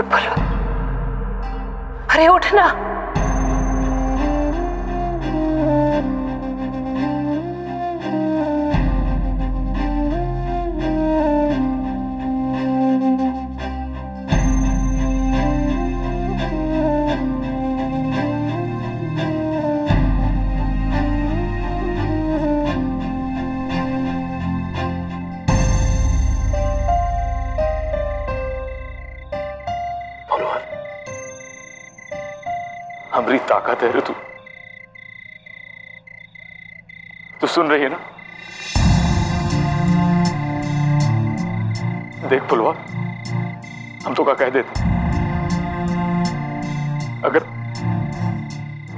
उठ फुलवा, अरे उठ ना। हमारी ताकत है रे तू सुन रही है ना? देख फुलवा, हम तो क्या कह देते,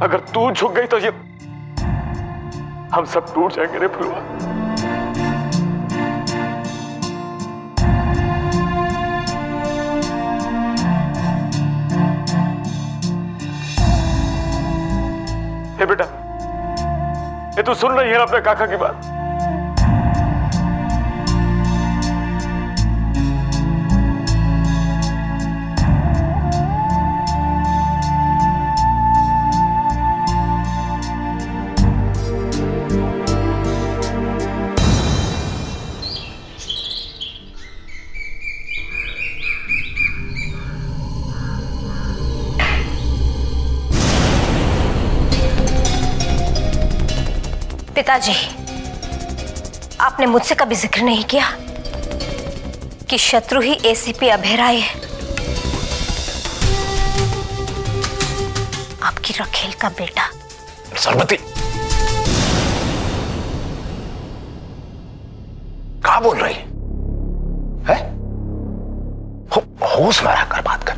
अगर तू झुक गई तो ये हम सब टूट जाएंगे रे फुलवा। हे बेटा, ये तू सुन रही है ना अपने काका की बात? पिताजी, आपने मुझसे कभी जिक्र नहीं किया कि शत्रु ही एसीपी अभय राय है। आपकी रखेल का बेटा। सरबती, क्या बोल रही है? होश में रहकर बात कर।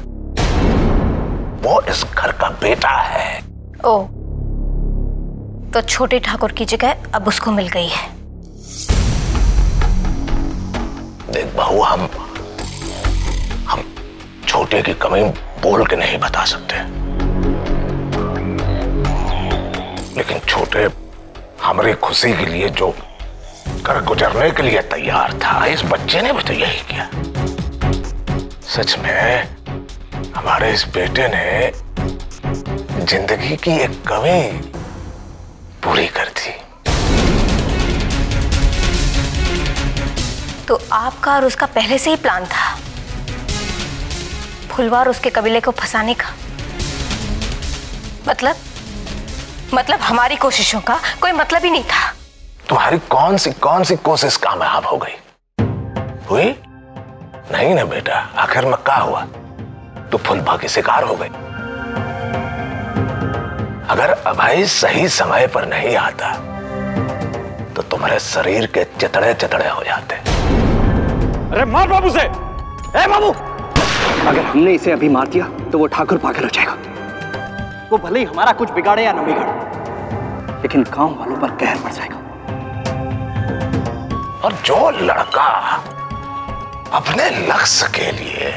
वो इस घर का बेटा है। ओ, तो छोटे ठाकुर की जगह अब उसको मिल गई है। देख बहू, हम छोटे की कमी बोल के नहीं बता सकते, लेकिन छोटे हमारी खुशी के लिए जो कर गुजरने के लिए तैयार था, इस बच्चे ने भी तो यही किया। सच में हमारे इस बेटे ने जिंदगी की एक कमी पूरी कर दी। तो आपका और उसका पहले से ही प्लान था, फुलवा और उसके कबीले को फंसाने का। मतलब हमारी कोशिशों का कोई मतलब ही नहीं था। तुम्हारी कौन सी कोशिश कामयाब हो गई? हुई नहीं ना बेटा। आखिर में क्या हुआ? तो फुलवा की शिकार हो गई। अगर अभय सही समय पर नहीं आता तो तुम्हारे शरीर के चितड़े चितड़े हो जाते। अरे मार बाबू से। ए बाबू, अगर हमने इसे अभी मार दिया तो वो ठाकुर पागल हो जाएगा। वो भले ही हमारा कुछ बिगाड़े या न बिगाड़े, लेकिन गांव वालों पर कहर पड़ जाएगा। और जो लड़का अपने लक्ष्य के लिए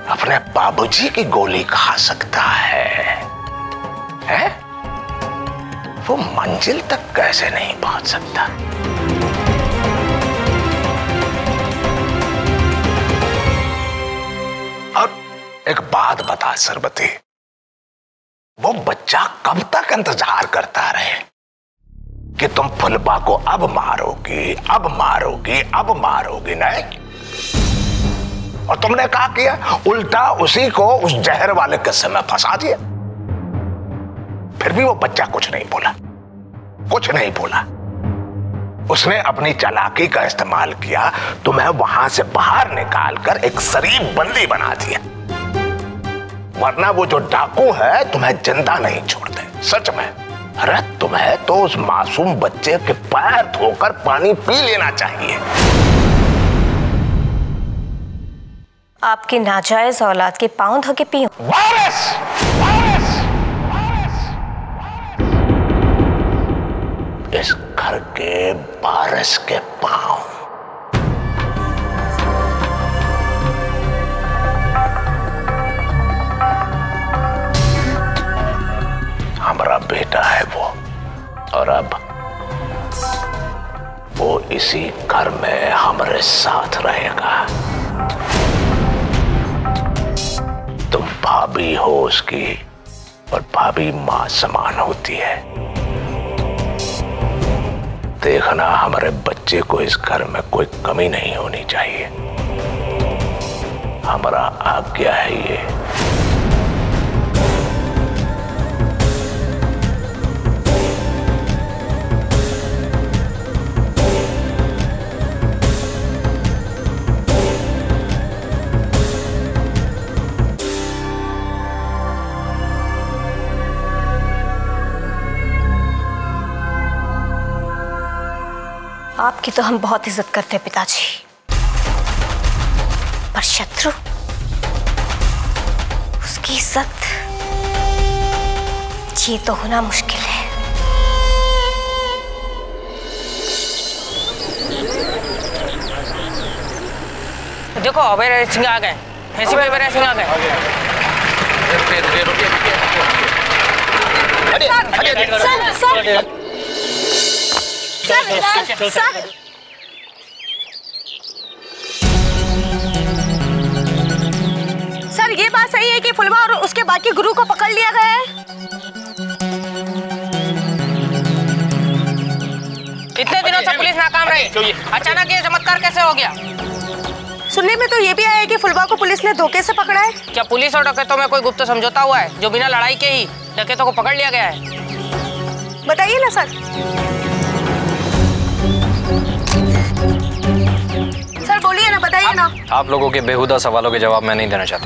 अपने बाबूजी की गोली खा सकता है, वो मंजिल तक कैसे नहीं पहुंच सकता? और एक बात बता सरबती, वो बच्चा कब तक इंतजार करता रहे कि तुम फुलवा को अब मारोगी नहीं? और तुमने क्या किया? उल्टा उसी को उस जहर वाले किस्से में फंसा दिया। फिर भी वो बच्चा कुछ नहीं बोला। उसने अपनी चालाकी का इस्तेमाल किया, तुम्हें वहां से बाहर निकालकर एक शरीफ बंदी बना दिया। वरना वो जो डाकू है तुम्हें जिंदा नहीं छोड़ते। सच में, अरे तुम्हें तो उस मासूम बच्चे के पैर धोकर पानी पी लेना चाहिए। आपकी नाजायज औलाद के पांव धो के पीऊं? वारिस! इस घर के वारिस के पांव। हमारा बेटा है वो, और अब वो इसी घर में हमारे साथ रहेगा। भाभी हो उसकी, और भाभी मां समान होती है। देखना हमारे बच्चे को इस घर में कोई कमी नहीं होनी चाहिए। हमारा आज्ञा है ये। आपकी तो हम बहुत इज्जत करते हैं पिताजी, पर शत्रु, उसकी इज्जत ये तो होना मुश्किल है। देखो अभय सिंह आ गए, एसीपी अभय सिंह आ गए। सर ये बात सही है कि फुलवा और उसके बाकी गुरु को पकड़ लिया गया है? इतने दिनों से पुलिस नाकाम रही, अचानक ये चमत्कार कैसे हो गया? सुनने में तो ये भी आया है कि फुलवा को पुलिस ने धोखे से पकड़ा है। क्या पुलिस और डकैतों में कोई गुप्त समझौता हुआ है जो बिना लड़ाई के ही डकैतों को पकड़ लिया गया है? बताइए ना सर। सर बोलिए ना, बताइए ना। आप लोगों के बेहुदा सवालों के जवाब मैं नहीं देना चाहता,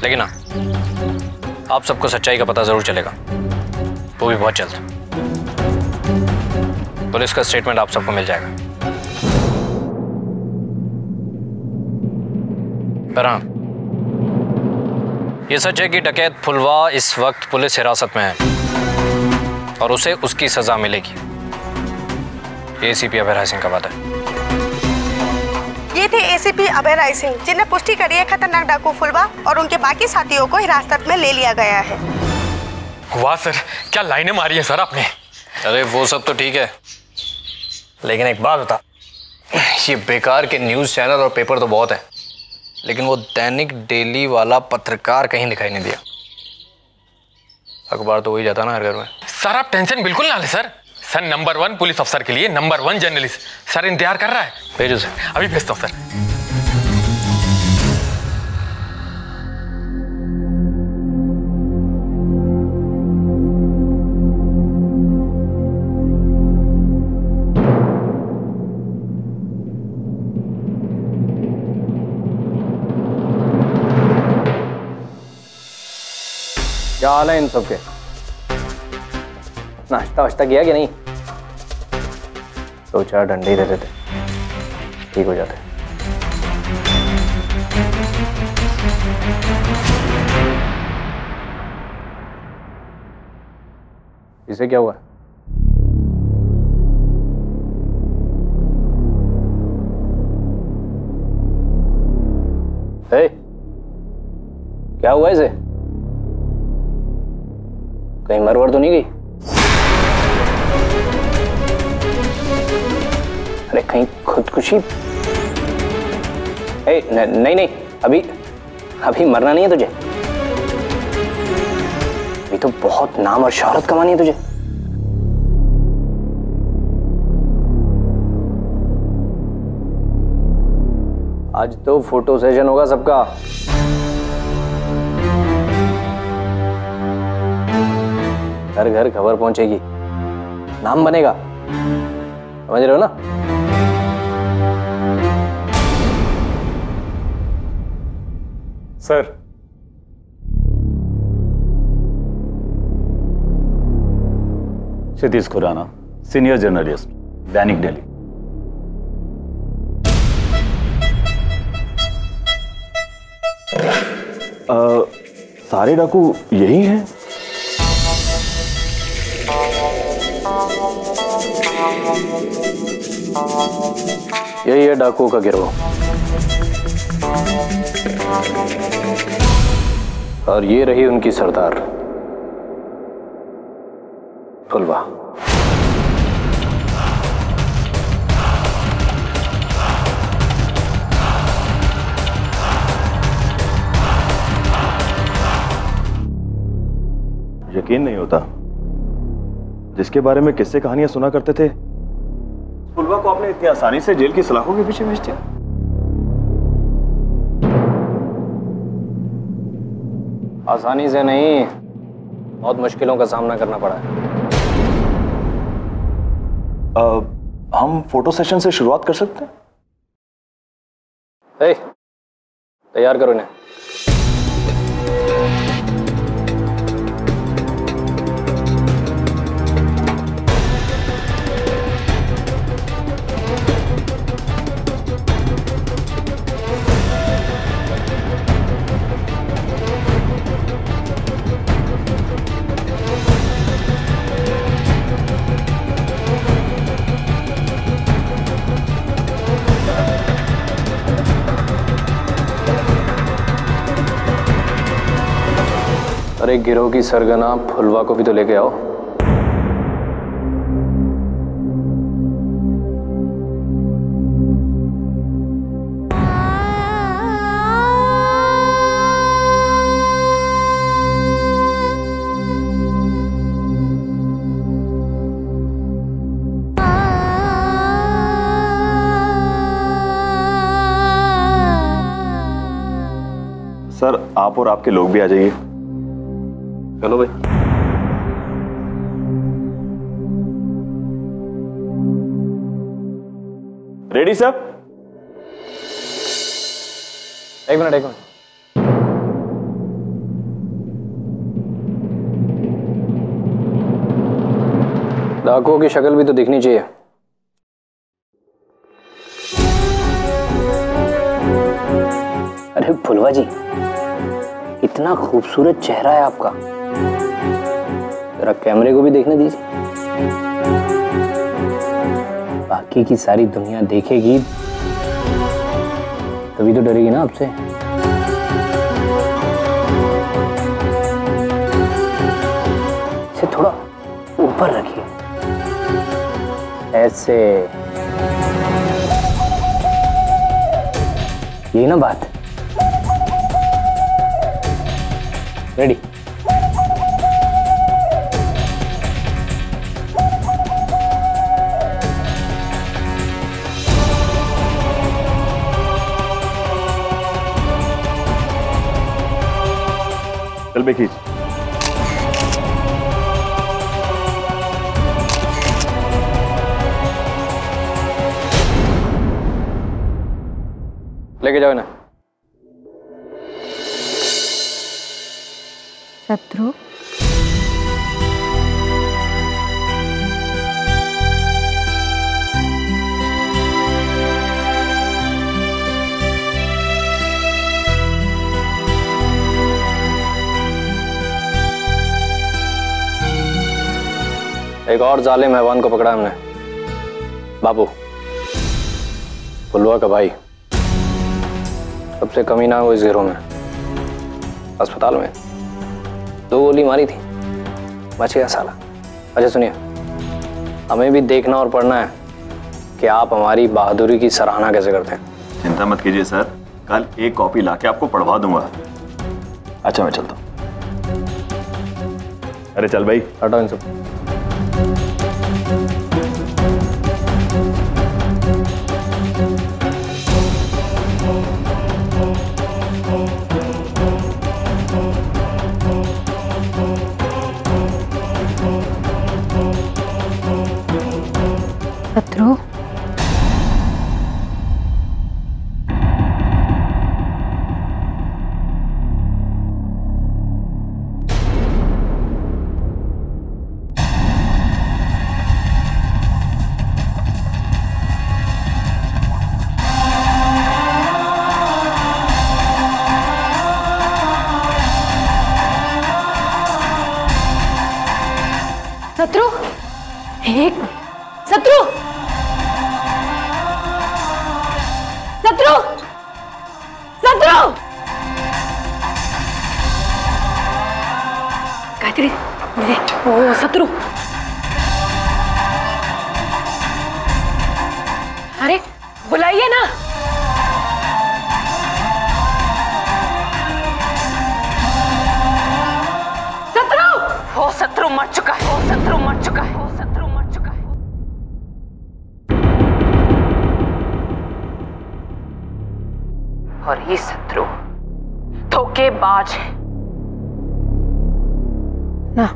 लेकिन हाँ, आप सबको सच्चाई का पता जरूर चलेगा, वो भी बहुत जल्द। पुलिस का स्टेटमेंट आप सबको मिल जाएगा। पर हाँ, ये सच है कि डकैत फुलवा इस वक्त पुलिस हिरासत में है और उसे उसकी सजा मिलेगी। एसीपी अभय राय सिंह का वादा है। ये थे एसीपी अभय राय सिंह, जिन्हें पुष्टि करी है खतरनाक डाकू फुलवा और उनके बाकी साथियों को हिरासत में ले लिया गया है। वाह सर, क्या लाइनें मारी है सर आपने। अरे वो सब तो ठीक है, लेकिन एक बात बता, ये बेकार के न्यूज़ चैनल और पेपर तो बहुत है, लेकिन वो दैनिक डेली वाला पत्रकार कहीं दिखाई नहीं दिया। अखबार तो वही जाता ना हर घर में। सर आप टेंशन बिल्कुल ना ले सर। सर नंबर 1 पुलिस अफसर के लिए नंबर 1 जर्नलिस्ट सर इंतजार कर रहा है। भेजो सर। अभी भेजता हूँ सर। क्या हाल है इन सबके? नाश्ता वाश्ता किया कि नहीं? 2-4 डंडे दे देते, ठीक हो जाते। इसे क्या हुआ? क्या हुआ इसे? कहीं मरवर तो नहीं गई? अरे कहीं खुदकुशी? नहीं नहीं, अभी मरना नहीं है तुझे। अभी तो बहुत नाम और शोहरत कमानी है तुझे। आज तो फोटो सेशन होगा सबका। घर घर खबर पहुंचेगी, नाम बनेगा, समझ रहे हो ना? सर क्षितिज खुराना, सीनियर जर्नलिस्ट, दैनिक डेली। सारे डाकू यही हैं? यही है डाकुओं का गिरोह, और ये रही उनकी सरदार फुलवा। यकीन नहीं होता। जिसके बारे में किस्से कहानियां सुना करते थे, फुलवा को आपने इतनी आसानी से जेल की सलाखों के पीछे भेज दिया। आसानी से नहीं, बहुत मुश्किलों का सामना करना पड़ा है। हम फोटो सेशन से शुरुआत कर सकते हैं? तैयार करो इन्हें। अरे गिरोह की सरगना फुलवा को भी तो लेके आओ। सर, आप और आपके लोग भी आ जाइए। चलो भाई। रेडी सब? एक मिनट। डाकुओं की शक्ल भी तो दिखनी चाहिए। अरे फुलवा जी, इतना खूबसूरत चेहरा है आपका, जरा कैमरे को भी देखने दीजिए। बाकी की सारी दुनिया देखेगी तभी तो डरेगी ना आपसे। इसे थोड़ा ऊपर रखिए, ऐसे। यही ना बात। रेडी? चल बे खींच। लेके जाओ ना। शत्रु, एक और जालिम हैवान को पकड़ा हमने। बाबू, फुलवा का भाई, सबसे कमीना हो इस गिरोह में। अस्पताल में 2 गोली मारी थी, बच गया साला। अच्छा सुनिए, हमें भी देखना और पढ़ना है कि आप हमारी बहादुरी की सराहना कैसे करते हैं। चिंता मत कीजिए सर, कल एक कॉपी लाके आपको पढ़वा दूंगा। अच्छा मैं चलता हूँ। अरे चल भाई, हटाओ इन सब। शत्रु, शत्रु, एक शत्रु, शत्रु, शत्रु, गायत्री, ओ शत्रु, अरे बुलाइए ना। शत्रु, ओ शत्रु मर चुका है, वो शत्रु मर चुका है, वो शत्रु मर चुका है। और ये शत्रु धोखेबाज है ना।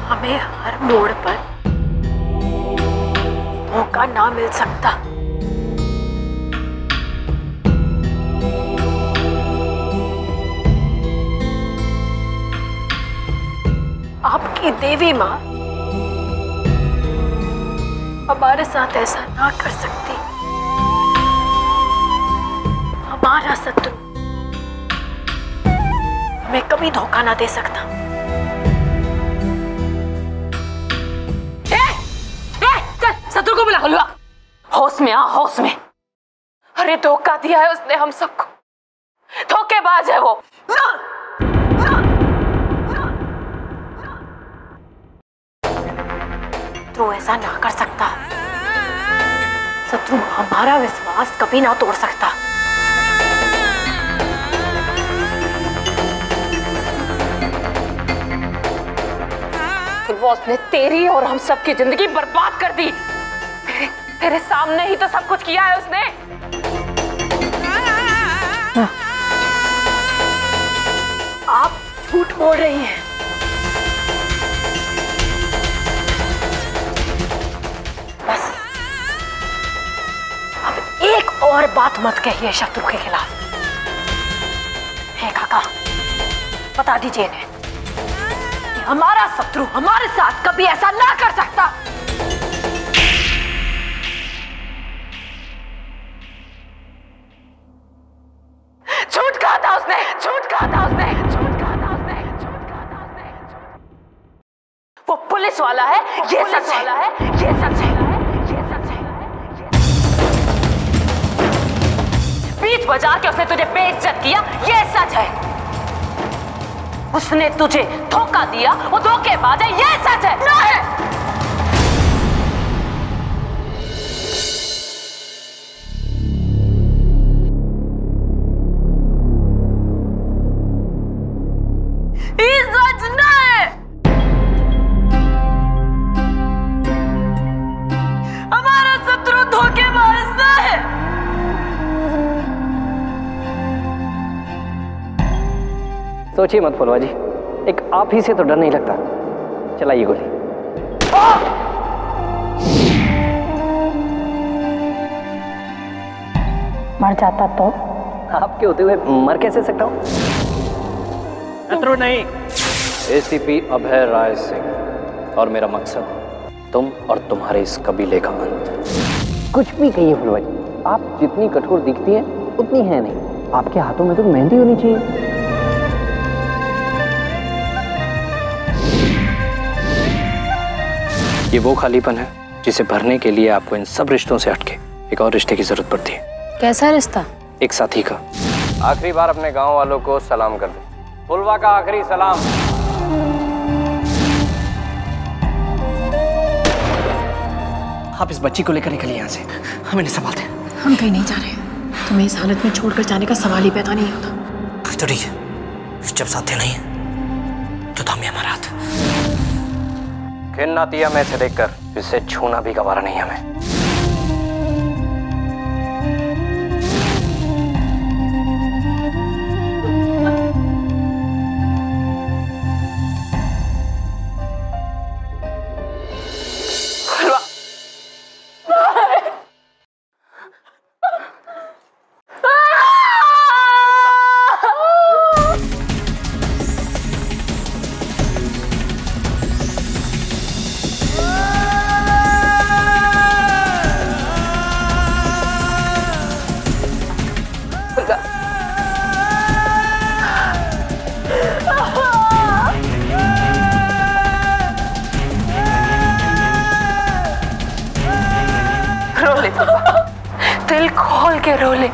हमें हर मोड़ पर मौका ना मिल सकता। आपकी देवी माँ हमारे साथ ऐसा ना कर सकती। हमारा शत्रु हमें कभी धोखा ना दे सकता। शत्रु को बुला। हुलवा, होश में आ, होश में। अरे धोखा दिया है उसने हम सबको, धोखेबाज है वो। शत्रु ऐसा ना कर सकता। शत्रु हमारा विश्वास कभी ना तोड़ सकता। उसने तेरी और हम सबकी जिंदगी बर्बाद कर दी। तेरे सामने ही तो सब कुछ किया है उसने। आप झूठ बोल रही हैं। बस अब एक और बात मत कहिए शत्रु के खिलाफ। हे काका, बता दीजिए इन्हें कि हमारा शत्रु हमारे साथ कभी ऐसा ना कर सकता। झूठ कहा था उसने, झूठ कहा था उसने, झूठ कहा था उसने, झूठ कहा था उसने। वो पुलिस वाला है, ये सच है, ये सच है, ये सच है। बीच बाजार के उसने तुझे बेइज्जत किया, ये सच है। उसने तुझे धोखा दिया, वो धोखेबाज है, ये सच है। नहीं! सोचिए मत फुलवा जी, एक आप ही से तो डर नहीं लगता। चलाइए गोली। मर जाता तो? आपके होते हुए मर कैसे सकता हूँ? शत्रु नहीं, एसीपी अभय राय सिंह और मेरा मकसद तुम और तुम्हारे इस कबीले का अंत। कुछ भी कहिए फुलवा जी, आप जितनी कठोर दिखती हैं उतनी है नहीं। आपके हाथों में तो मेहंदी होनी चाहिए। ये वो खालीपन है जिसे भरने के लिए आपको इन सब रिश्तों से हटके एक और रिश्ते की जरूरत पड़ती है। कैसा रिश्ता? एक साथी का। आखिरी बार अपने गांव वालों को सलाम कर दो। फुलवा का आखिरी सलाम। आप इस बच्ची को लेकर निकलिए यहाँ से, हम इन्हें संभालते हैं। हम कहीं नहीं जा रहे। तुम्हें इस हालत में छोड़कर जाने का सवाल ही पैदा नहीं होता। तो ठीक है, जब साथी नहीं है तो थामिए हमारा हाथ। खिन्न आती है हमें इसे देखकर, इसे छूना भी गवारा नहीं हमें। दिल खोल के रो ले।